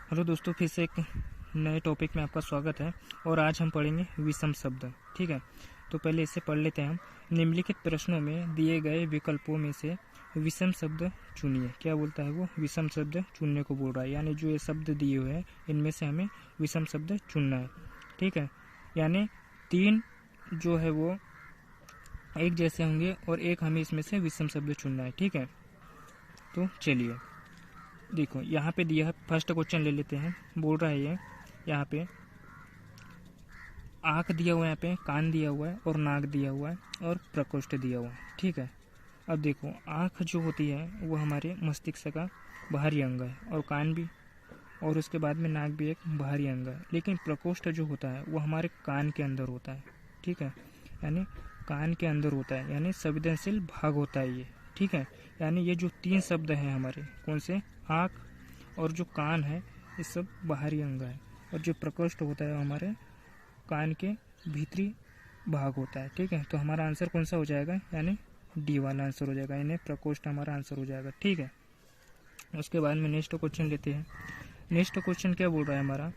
Hello दोस्तों, फिर से एक नए टॉपिक में आपका स्वागत है। और आज हम पढ़ेंगे विषम शब्द। ठीक है, तो पहले इसे पढ़ लेते हैं हम। निम्नलिखित प्रश्नों में दिए गए विकल्पों में से विषम शब्द चुनिए। क्या बोलता है वो? विषम शब्द चुनने को बोल रहा है, यानी जो ये शब्द दिए हुए हैं इनमें से हमें विषम शब्द चुनना है। ठीक है, यानी तीन जो है वो एक जैसे होंगे और एक हमें इसमें से विषम शब्द चुनना है। ठीक है, तो चलिए देखो, यहाँ पे दिया है। फर्स्ट क्वेश्चन ले लेते हैं। बोल रहा है ये यहाँ पे आँख दिया हुआ है, यहाँ पे कान दिया हुआ है और नाक दिया हुआ है और प्रकोष्ठ दिया हुआ है। ठीक है, अब देखो आँख जो होती है वो हमारे मस्तिष्क का बाहरी अंग है और कान भी, और उसके बाद में नाक भी एक बाहरी अंग है। लेकिन प्रकोष्ठ जो होता है वो हमारे कान के अंदर होता है। ठीक है, यानी कान के अंदर होता है, यानी संवेदनशील भाग होता है ये। ठीक है, यानी ये जो तीन शब्द हैं हमारे, कौन से? आँख और जो कान है, ये सब बाहरी अंग है। और जो प्रकोष्ठ होता है हमारे कान के भीतरी भाग होता है। ठीक है, तो हमारा आंसर कौन सा हो जाएगा? यानी डी वाला आंसर हो जाएगा, यानी प्रकोष्ठ हमारा आंसर हो जाएगा। ठीक है, उसके बाद में नेक्स्ट क्वेश्चन लेते हैं। नेक्स्ट क्वेश्चन क्या बोल रहा है हमारा?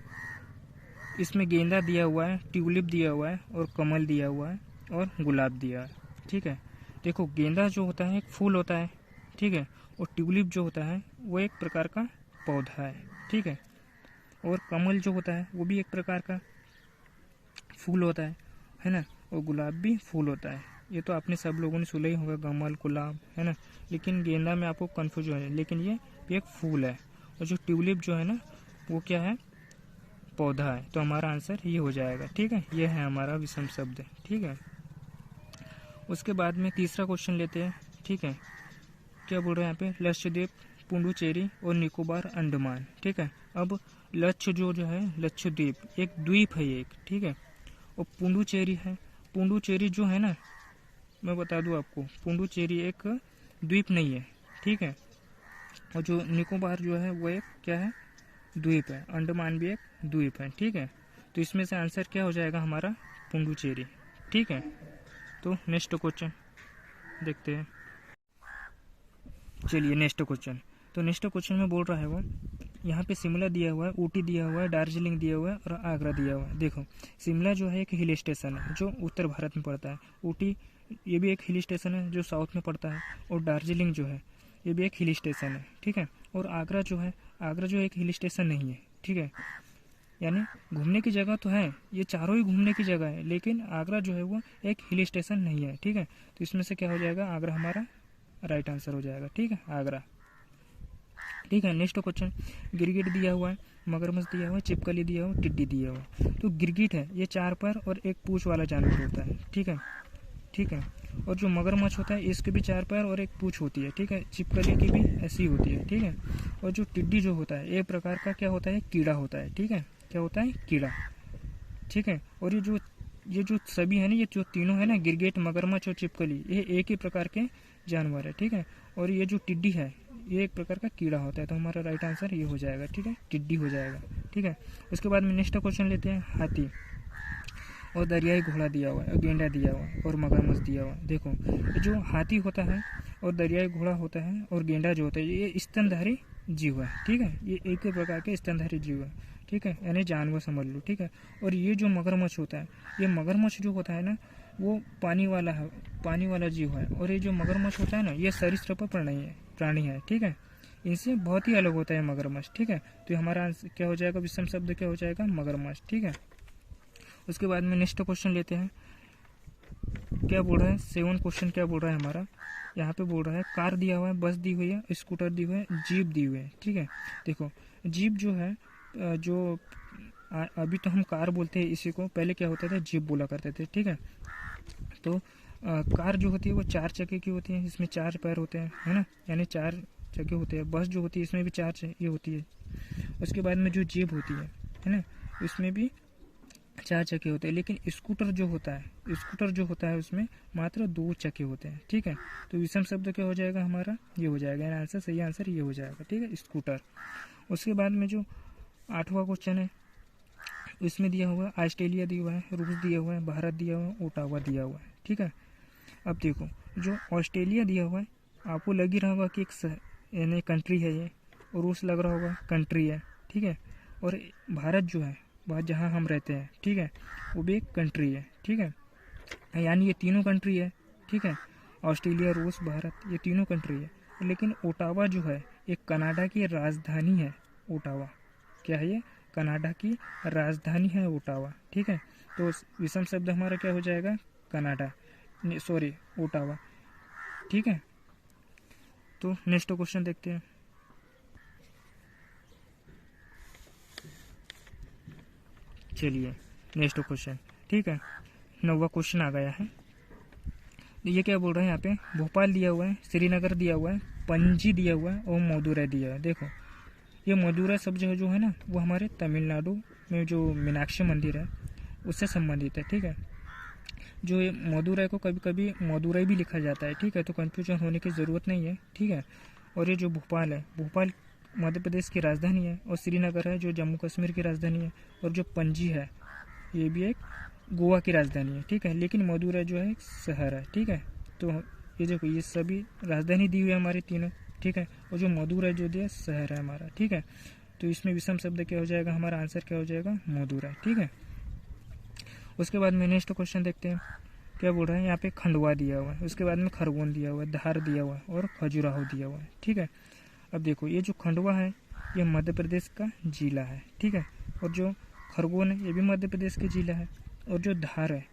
इसमें गेंदा दिया हुआ है, ट्यूलिप दिया हुआ है और कमल दिया हुआ है और गुलाब दिया है। ठीक है, देखो गेंदा जो होता है एक फूल होता है। ठीक है, और ट्यूलिप जो होता है वो एक प्रकार का पौधा है। ठीक है, और कमल जो होता है वो भी एक प्रकार का फूल होता है ना। और गुलाब भी फूल होता है। ये तो आपने सब लोगों ने सुना ही होगा, कमल गुलाब, है ना। लेकिन गेंदा में आपको कन्फ्यूज हो जाए, लेकिन ये भी एक फूल है। और जो ट्यूलिप जो है ना वो क्या है? पौधा है। तो हमारा आंसर ये हो जाएगा। ठीक है, ये है हमारा विषम शब्द। ठीक है, उसके बाद में तीसरा क्वेश्चन लेते हैं। ठीक है, क्या बोल रहे हैं यहाँ पे? लक्षद्वीप, पुडुचेरी और निकोबार, अंडमान। ठीक है, अब लक्ष्य जो है लक्षद्वीप एक द्वीप है एक। ठीक है, और पुडुचेरी है। पुडुचेरी जो है ना, मैं बता दूं आपको, पुडुचेरी एक द्वीप नहीं है। ठीक है, और जो निकोबार जो है वो एक क्या है? द्वीप है। अंडमान भी एक द्वीप है। ठीक है, तो इसमें से आंसर क्या हो जाएगा हमारा? पुडुचेरी। ठीक है, तो नेक्स्ट क्वेश्चन देखते हैं। चलिए नेक्स्ट क्वेश्चन। तो नेक्स्ट क्वेश्चन में बोल रहा है वो, यहाँ पे शिमला दिया हुआ है, ऊटी दिया हुआ है, दार्जिलिंग दिया हुआ है और आगरा दिया हुआ है। देखो शिमला जो है एक हिल स्टेशन है जो उत्तर भारत में पड़ता है। ऊटी ये भी एक हिल स्टेशन है जो साउथ में पड़ता है। और दार्जिलिंग जो है ये भी एक हिल स्टेशन है। ठीक है, और आगरा जो है, आगरा जो एक हिल स्टेशन नहीं है। ठीक है, यानी घूमने की जगह तो है, ये चारों ही घूमने की जगह है, लेकिन आगरा जो है वो एक हिल स्टेशन नहीं है। ठीक है, तो इसमें से क्या हो जाएगा? आगरा हमारा राइट आंसर हो जाएगा। ठीक है, आगरा। ठीक है, नेक्स्ट क्वेश्चन। गिरगिट दिया हुआ है, मगरमच्छ दिया हुआ है, छिपकली दिया हुआ है, टिड्डी दिया हुआ है। तो गिरगिट है ये चार पैर और एक पूंछ वाला जानवर होता है। ठीक है, ठीक है, और जो मगरमच्छ होता है इसके भी चार पैर और एक पूंछ होती है। ठीक है, छिपकली की भी ऐसी होती है। ठीक है, और जो टिड्डी जो होता है एक प्रकार का क्या होता है? कीड़ा होता है। ठीक है, क्या होता है? कीड़ा। ठीक है, और ये जो सभी है ना, ये जो तीनों है ना, गिरगिट, मगरमच्छ और छिपकली, ये एक ही प्रकार के जानवर है। ठीक है, और ये जो टिड्डी है ये एक प्रकार का कीड़ा होता है। तो हमारा राइट आंसर ये हो जाएगा। ठीक है, टिड्डी हो जाएगा। ठीक है, उसके बाद में नेक्स्ट क्वेश्चन लेते हैं। हाथी और दरियाई घोड़ा दिया हुआ है और गेंडा दिया हुआ है और मगरमच्छ दिया हुआ है। देखो जो हाथी होता है और दरियाई घोड़ा होता है और गेंडा जो होता है ये स्तनधारी जीव है। ठीक है, ये एक ही प्रकार के स्तनधारी जीव है। ठीक है, यानी जानवर समझ लो। ठीक है, और ये जो मगरमच्छ होता है, ये मगरमच्छ जो होता है ना वो पानी वाला है, पानी वाला जीव है। और ये जो मगरमच्छ होता है ना ये सरीसृप प्राणी है। ठीक है, इनसे बहुत ही अलग होता है मगरमच्छ। ठीक है, तो हमारा आंसर क्या हो जाएगा? विषम शब्द क्या हो जाएगा? मगरमच्छ। ठीक है, उसके बाद में नेक्स्ट क्वेश्चन लेते हैं। क्या बोल रहा है? 7 क्वेश्चन क्या बोल रहा है हमारा? यहाँ पे बोल रहा है कार दिया हुआ है, बस दी हुई है, स्कूटर दी हुई है, जीप दी हुई है। ठीक है, देखो जीप जो है जो अभी तो हम कार बोलते हैं इसी को, पहले क्या होता था? जीप बोला करते थे। ठीक है, तो कार जो होती है वो 4 चक्के की होती है, इसमें 4 पैर होते हैं, है ना, यानी 4 चक्के होते हैं। बस जो होती है इसमें भी 4 ये होती है। उसके बाद में जो जीप होती है ना, इसमें भी 4 चक्के होते हैं। लेकिन स्कूटर जो होता है उसमें मात्र 2 चक्के होते हैं। ठीक है, तो विषम शब्द क्या हो जाएगा हमारा? ये हो जाएगा। आंसर सही आंसर ये हो जाएगा। ठीक है, स्कूटर। उसके बाद में जो 8वां क्वेश्चन है इसमें दिया हुआ है ऑस्ट्रेलिया दिया हुआ है, रूस दिया हुआ है, भारत दिया हुआ है, ओटावा दिया हुआ है। ठीक है, अब देखो जो ऑस्ट्रेलिया दिया हुआ है आपको लग ही रहा होगा कि एक यानी कंट्री है ये, और रूस लग रहा होगा कंट्री है। ठीक है, और भारत जो है वह जहाँ हम रहते हैं, ठीक है, वो भी एक कंट्री है, ठीक है, यानी ये तीनों कंट्री है, ठीक है, ऑस्ट्रेलिया, रूस, भारत, ये तीनों कंट्री है। लेकिन ओटावा जो है एक कनाडा की राजधानी है। ओटावा क्या है? ये कनाडा की राजधानी है ओटावा, ठीक है। तो विषम शब्द हमारा क्या हो जाएगा? कनाडा, सॉरी ओटावा, ठीक है। तो नेक्स्ट क्वेश्चन देखते हैं। चलिए नेक्स्ट क्वेश्चन, ठीक है, 9वां क्वेश्चन आ गया है। ये क्या बोल रहे हैं यहाँ पे? भोपाल दिया हुआ है, श्रीनगर दिया हुआ है, पणजी दिया हुआ है और मदुरै दिया है। देखो ये मदुरै सब जगह जो है ना वो हमारे तमिलनाडु में जो मीनाक्षी मंदिर है उससे संबंधित है, ठीक है। जो ये मदुरै को कभी कभी मदुरै भी लिखा जाता है, ठीक है, तो कन्फ्यूजन होने की ज़रूरत नहीं है, ठीक है। और ये जो भोपाल है, भोपाल मध्य प्रदेश की राजधानी है, और श्रीनगर है जो जम्मू कश्मीर की राजधानी है, और जो पणजी है ये भी एक गोवा की राजधानी है, ठीक है। लेकिन मदुरै जो है एक शहर है, ठीक है। तो ये देखो ये सभी राजधानी दी हुई है हमारी तीनों, ठीक है, और जो मदुरै जो दिया शहर है हमारा, ठीक है। तो इसमें विषम शब्द क्या हो जाएगा? हमारा आंसर क्या हो जाएगा? मदुरै, ठीक है। उसके बाद में नेक्स्ट क्वेश्चन देखते हैं, क्या बोल रहा है यहाँ पे? खंडवा दिया हुआ है, उसके बाद में खरगोन दिया हुआ है, धार दिया हुआ है और खजुराहो दिया हुआ है, ठीक है। अब देखो ये जो खंडवा है ये मध्य प्रदेश का जिला है, ठीक है, और जो खरगोन है ये भी मध्य प्रदेश के जिला है, और जो धार है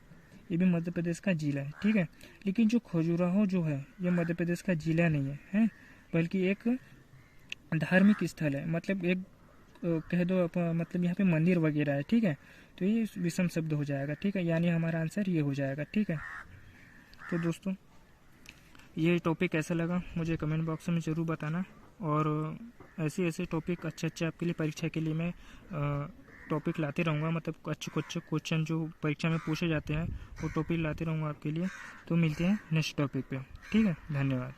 ये भी मध्य प्रदेश का जिला है, ठीक है। लेकिन जो खजुराहो जो है ये मध्य प्रदेश का जिला नहीं है, बल्कि एक धार्मिक स्थल है, मतलब एक कह दो मतलब यहाँ पे मंदिर वगैरह है, ठीक है। तो ये विषम शब्द हो जाएगा, ठीक है, यानी हमारा आंसर ये हो जाएगा, ठीक है। तो दोस्तों ये टॉपिक कैसा लगा मुझे कमेंट बॉक्स में ज़रूर बताना, और ऐसे ऐसे टॉपिक अच्छे आपके लिए परीक्षा के लिए मैं टॉपिक लाते रहूँगा, मतलब अच्छे क्वेश्चन जो परीक्षा में पूछे जाते हैं वो टॉपिक लाते रहूँगा आपके लिए। तो मिलते हैं नेक्स्ट टॉपिक पे, ठीक है, धन्यवाद।